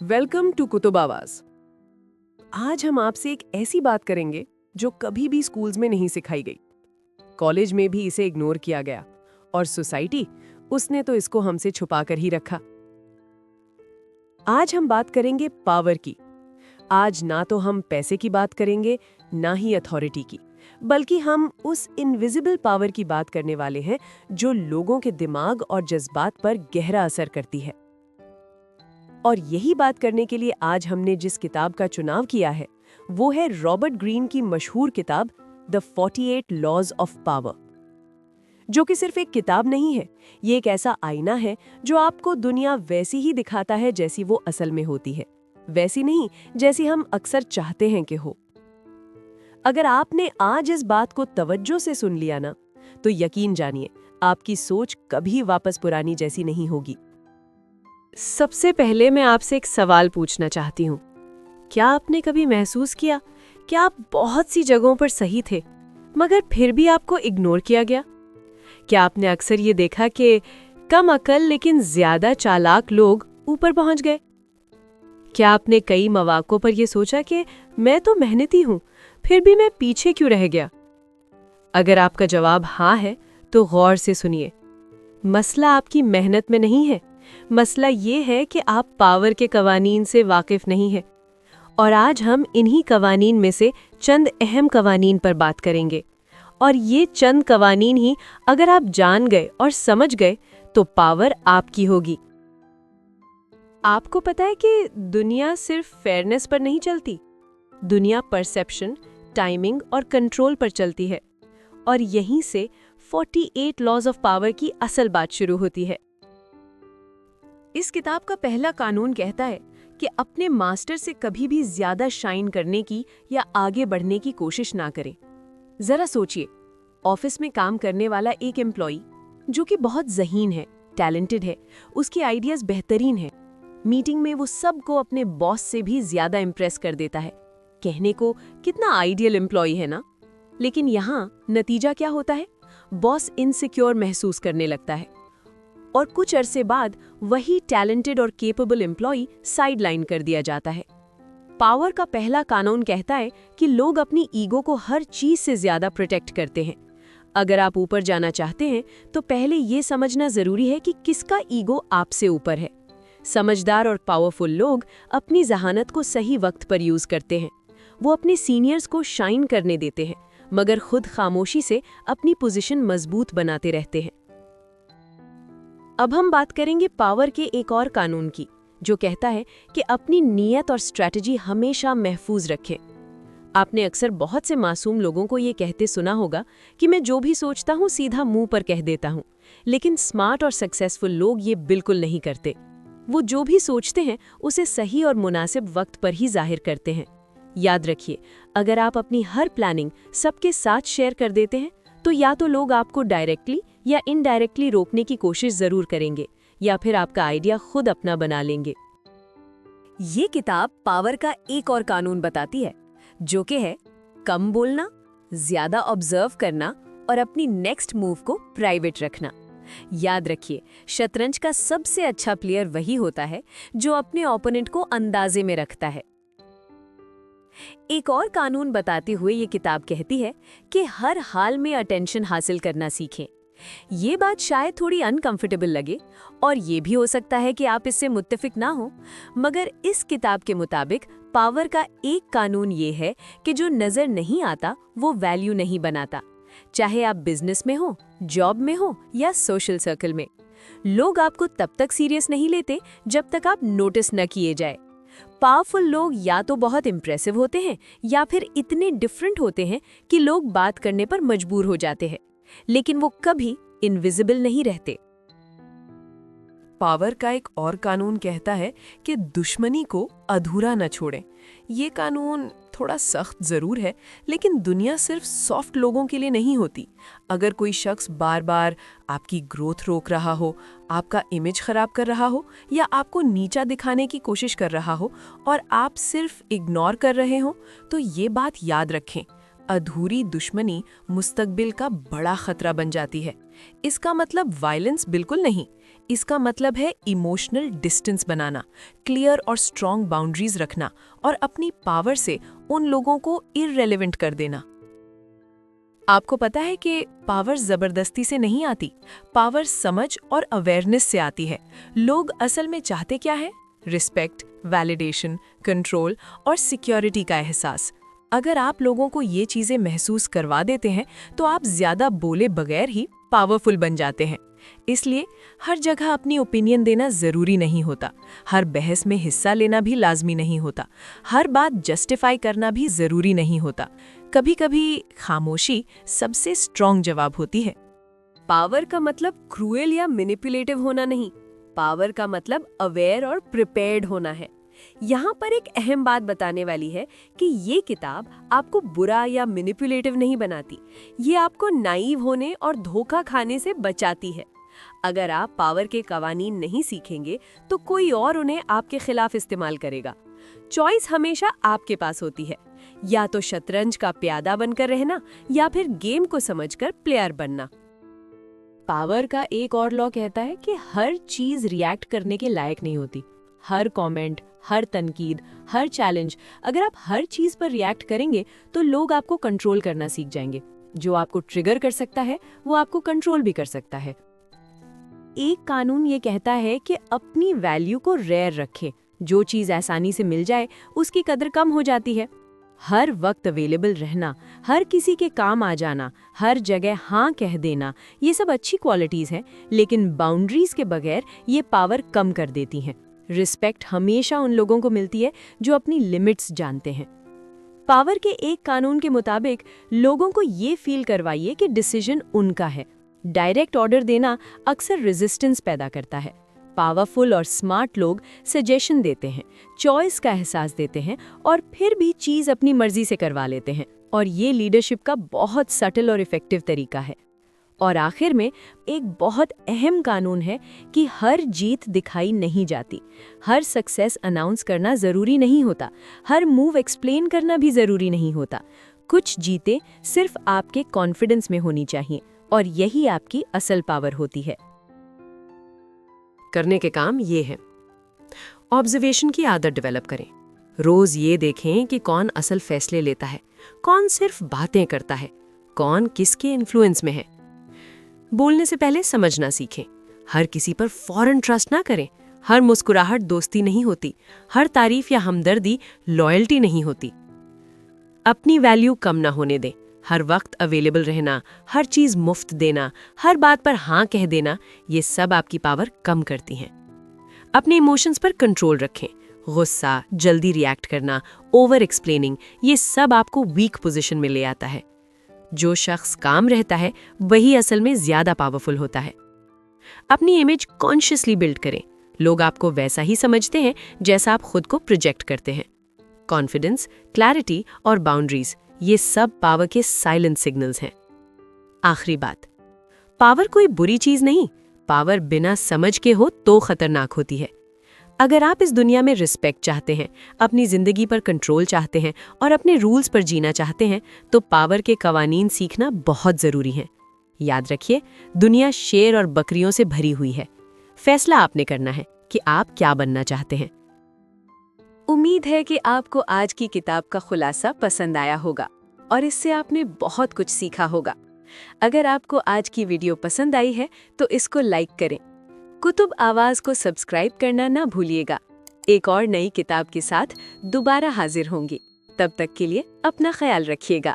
Welcome to Qutub आवाज। आज हम आपसे एक ऐसी बात करेंगे जो कभी भी स्कूल्स में नहीं सिखाई गई, कॉलेज में भी इसे इग्नोर किया गया और सोसाइटी उसने तो इसको हमसे छुपा कर ही रखा। आज हम बात करेंगे पावर की। आज ना तो हम पैसे की बात करेंगे, ना ही अथॉरिटी की, बल्कि हम उस इनविजिबल पावर की बात करने वाले हैं जो लोगों के दिमाग और जज्बात पर गहरा असर करती है। और यही बात करने के लिए आज हमने जिस किताब का चुनाव किया है वो है रॉबर्ट ग्रीन की मशहूर किताब द 48 लॉज ऑफ पावर, जो कि सिर्फ एक किताब नहीं है, ये एक ऐसा आईना है जो आपको दुनिया वैसी ही दिखाता है जैसी वो असल में होती है, वैसी नहीं जैसी हम अक्सर चाहते हैं कि हो। अगर आपने आज इस बात को तवज्जो से सुन लिया ना, तो यकीन जानिए आपकी सोच कभी वापस पुरानी जैसी नहीं होगी। सबसे पहले मैं आपसे एक सवाल पूछना चाहती हूँ। क्या आपने कभी महसूस किया कि आप बहुत सी जगहों पर सही थे, मगर फिर भी आपको इग्नोर किया गया? क्या आपने अक्सर ये देखा कि कम अकल लेकिन ज्यादा चालाक लोग ऊपर पहुंच गए? क्या आपने कई मौकों पर यह सोचा कि मैं तो मेहनती हूँ, फिर भी मैं पीछे क्यों रह गया? अगर आपका जवाब हाँ है, तो गौर से सुनिए। मसला आपकी मेहनत में नहीं है, मसला ये है कि आप पावर के कवानीन से वाकिफ नहीं हैं। और आज हम इन्हीं कवानीन में से चंद अहम कवानीन पर बात करेंगे। और ये चंद कवानीन ही अगर आप जान गए और समझ गए तो पावर आपकी होगी। आपको पता है कि दुनिया सिर्फ फेयरनेस पर नहीं चलती, दुनिया परसेप्शन, टाइमिंग और कंट्रोल पर चलती है। और यहीं से 48 लॉज ऑफ पावर की असल बात शुरू होती है। इस किताब का पहला कानून कहता है कि अपने मास्टर से कभी भी ज्यादा शाइन करने की या आगे बढ़ने की कोशिश ना करें। जरा सोचिए, ऑफिस में काम करने वाला एक एम्प्लॉई जो कि बहुत ज़हीन है, टैलेंटेड है, उसके आइडियाज बेहतरीन है, मीटिंग में वो सबको अपने बॉस से भी ज्यादा इम्प्रेस कर देता है। कहने को कितना आइडियल एम्प्लॉई है ना? लेकिन यहाँ नतीजा क्या होता है? बॉस इनसिक्योर महसूस करने लगता है और कुछ अरसे बाद वही टैलेंटेड और केपेबल एम्प्लॉई साइडलाइन कर दिया जाता है। पावर का पहला कानून कहता है कि लोग अपनी ईगो को हर चीज से ज्यादा प्रोटेक्ट करते हैं। अगर आप ऊपर जाना चाहते हैं तो पहले ये समझना जरूरी है कि किसका ईगो आपसे ऊपर है। समझदार और पावरफुल लोग अपनी जहानत को सही वक्त पर यूज करते हैं। वो अपने सीनियर्स को शाइन करने देते हैं, मगर खुद खामोशी से अपनी पोजीशन मजबूत बनाते रहते हैं। अब हम बात करेंगे पावर के एक और कानून की, जो कहता है कि अपनी नीयत और स्ट्रैटेजी हमेशा महफूज रखें। आपने अक्सर बहुत से मासूम लोगों को ये कहते सुना होगा कि मैं जो भी सोचता हूँ सीधा मुंह पर कह देता हूँ, लेकिन स्मार्ट और सक्सेसफुल लोग ये बिल्कुल नहीं करते। वो जो भी सोचते हैं उसे सही और मुनासिब वक्त पर ही जाहिर करते हैं। याद रखिए, अगर आप अपनी हर प्लानिंग सबके साथ शेयर कर देते हैं तो या तो लोग आपको डायरेक्टली या इनडायरेक्टली रोकने की कोशिश जरूर करेंगे, या फिर आपका आइडिया खुद अपना बना लेंगे। ये किताब पावर का एक और कानून बताती है, जो कि है कम बोलना, ज्यादा ऑब्जर्व करना और अपनी नेक्स्ट मूव को प्राइवेट रखना। याद रखिए, शतरंज का सबसे अच्छा प्लेयर वही होता है जो अपने ओपोनेंट को अंदाजे में रखता है। एक और कानून बताते हुए ये किताब कहती है कि हर हाल में अटेंशन हासिल करना सीखें। ये बात शायद थोड़ी अनकंफर्टेबल लगे और ये भी हो सकता है कि आप इससे मुत्तफिक ना हो, मगर इस किताब के मुताबिक पावर का एक कानून ये है कि जो नजर नहीं आता वो वैल्यू नहीं बनाता। चाहे आप बिजनेस में हो, जॉब में हो या सोशल सर्कल में, लोग आपको तब तक सीरियस नहीं लेते जब तक आप नोटिस न किए जाए। पावरफुल लोग या तो बहुत इंप्रेसिव होते हैं या फिर इतने डिफरेंट होते हैं कि लोग बात करने पर मजबूर हो जाते हैं, लेकिन वो कभी इनविजिबल नहीं रहते। पावर का एक और कानून कहता है कि दुश्मनी को अधूरा न छोड़ें। ये कानून थोड़ा सख्त जरूर है, लेकिन दुनिया सिर्फ सॉफ्ट लोगों के लिए नहीं होती। अगर कोई शख्स बार बार आपकी ग्रोथ रोक रहा हो, आपका इमेज खराब कर रहा हो या आपको नीचा दिखाने की कोशिश कर रहा हो और आप सिर्फ इग्नोर कर रहे हो, तो ये बात याद रखें, अधूरी दुश्मनी मुस्तकबिल का बड़ा खतरा बन जाती है। इसका मतलब वायलेंस बिल्कुल नहीं, इसका मतलब है इमोशनल डिस्टेंस बनाना, क्लियर और स्ट्रॉन्ग बाउंड्रीज रखना और अपनी पावर से उन लोगों को इररिलेवेंट कर देना। आपको पता है कि पावर जबरदस्ती से नहीं आती, पावर समझ और अवेयरनेस से आती है। लोग असल में चाहते क्या है? रिस्पेक्ट, वैलिडेशन, कंट्रोल और सिक्योरिटी का एहसास। अगर आप लोगों को ये चीजें महसूस करवा देते हैं तो आप ज्यादा बोले बगैर ही पावरफुल बन जाते हैं। इसलिए हर जगह अपनी ओपिनियन देना जरूरी नहीं होता, हर बहस में हिस्सा लेना भी लाजमी नहीं होता, हर बात जस्टिफाई करना भी जरूरी नहीं होता। कभी कभी खामोशी सबसे स्ट्रॉन्ग जवाब होती है। पावर का मतलब क्रूएल या मैनिपुलेटिव होना नहीं, पावर का मतलब अवेयर और प्रिपेयर्ड होना है। यहाँ पर एक अहम बात बताने वाली है कि ये किताब आपको बुरा या मैनिपुलेटिव नहीं बनाती, ये आपको नाइव होने और धोखा खाने से बचाती है। अगर आप पावर के कवानीन नहीं सीखेंगे तो कोई और उन्हें आपके खिलाफ इस्तेमाल करेगा। चॉइस हमेशा आपके पास होती है, या तो शतरंज का प्यादा बनकर रहना या फिर गेम को समझकर प्लेयर बनना। पावर का एक और लॉ कहता है कि हर चीज रिएक्ट करने के लायक नहीं होती। हर कमेंट, हर तनकीद, हर चैलेंज, अगर आप हर चीज पर रिएक्ट करेंगे तो लोग आपको कंट्रोल करना सीख जाएंगे। जो आपको ट्रिगर कर सकता है वो आपको कंट्रोल भी कर सकता है। एक कानून ये कहता है कि अपनी वैल्यू को रेयर रखें। जो चीज आसानी से मिल जाए उसकी कदर कम हो जाती है। हर वक्त अवेलेबल रहना, हर किसी के काम आ जाना, हर जगह हाँ कह देना, ये सब अच्छी क्वालिटीज हैं, लेकिन बाउंड्रीज के बगैर ये पावर कम कर देती हैं। रिस्पेक्ट हमेशा उन लोगों को मिलती है जो अपनी लिमिट्स जानते हैं। पावर के एक कानून के मुताबिक लोगों को ये फील करवाइए कि डिसीजन उनका है। डायरेक्ट ऑर्डर देना अक्सर रेजिस्टेंस पैदा करता है। पावरफुल और स्मार्ट लोग सजेशन देते हैं, चॉइस का एहसास देते हैं और फिर भी चीज अपनी मर्जी से करवा लेते हैं, और ये लीडरशिप का बहुत सटल और इफेक्टिव तरीका है। और आखिर में एक बहुत अहम कानून है कि हर जीत दिखाई नहीं जाती, हर सक्सेस अनाउंस करना जरूरी नहीं होता, हर मूव एक्सप्लेन करना भी जरूरी नहीं होता। कुछ जीते सिर्फ आपके कॉन्फिडेंस में होनी चाहिए, और यही आपकी असल पावर होती है। करने के काम ये है, ऑब्जर्वेशन की आदत डेवलप करें। रोज ये देखें कि कौन असल फैसले लेता है, कौन सिर्फ बातें करता है, कौन किसके इन्फ्लुएंस में है। बोलने से पहले समझना सीखें। हर किसी पर फौरन ट्रस्ट ना करें। हर मुस्कुराहट दोस्ती नहीं होती, हर तारीफ या हमदर्दी लॉयल्टी नहीं होती। अपनी वैल्यू कम ना होने दें। हर वक्त अवेलेबल रहना, हर चीज मुफ्त देना, हर बात पर हाँ कह देना, ये सब आपकी पावर कम करती हैं। अपने इमोशंस पर कंट्रोल रखें। गुस्सा, जल्दी रिएक्ट करना, ओवर एक्सप्लेनिंग, ये सब आपको वीक पोजीशन में ले आता है। जो शख्स काम रहता है वही असल में ज्यादा पावरफुल होता है। अपनी इमेज कॉन्शियसली बिल्ड करें। लोग आपको वैसा ही समझते हैं जैसा आप खुद को प्रोजेक्ट करते हैं। कॉन्फिडेंस, क्लैरिटी और बाउंड्रीज, ये सब पावर के साइलेंट सिग्नल्स हैं। आखिरी बात, पावर कोई बुरी चीज नहीं, पावर बिना समझ के हो तो खतरनाक होती है। अगर आप इस दुनिया में रिस्पेक्ट चाहते हैं, अपनी जिंदगी पर कंट्रोल चाहते हैं और अपने रूल्स पर जीना चाहते हैं, तो पावर के कवानीन सीखना बहुत जरूरी है। याद रखिए, दुनिया शेर और बकरियों से भरी हुई है। फैसला आपने करना है कि आप क्या बनना चाहते हैं। उम्मीद है कि आपको आज की किताब का खुलासा पसंद आया होगा और इससे आपने बहुत कुछ सीखा होगा। अगर आपको आज की वीडियो पसंद आई है तो इसको लाइक करें। कुतुब आवाज को सब्सक्राइब करना ना भूलिएगा। एक और नई किताब के साथ दोबारा हाजिर होंगी। तब तक के लिए अपना ख्याल रखिएगा।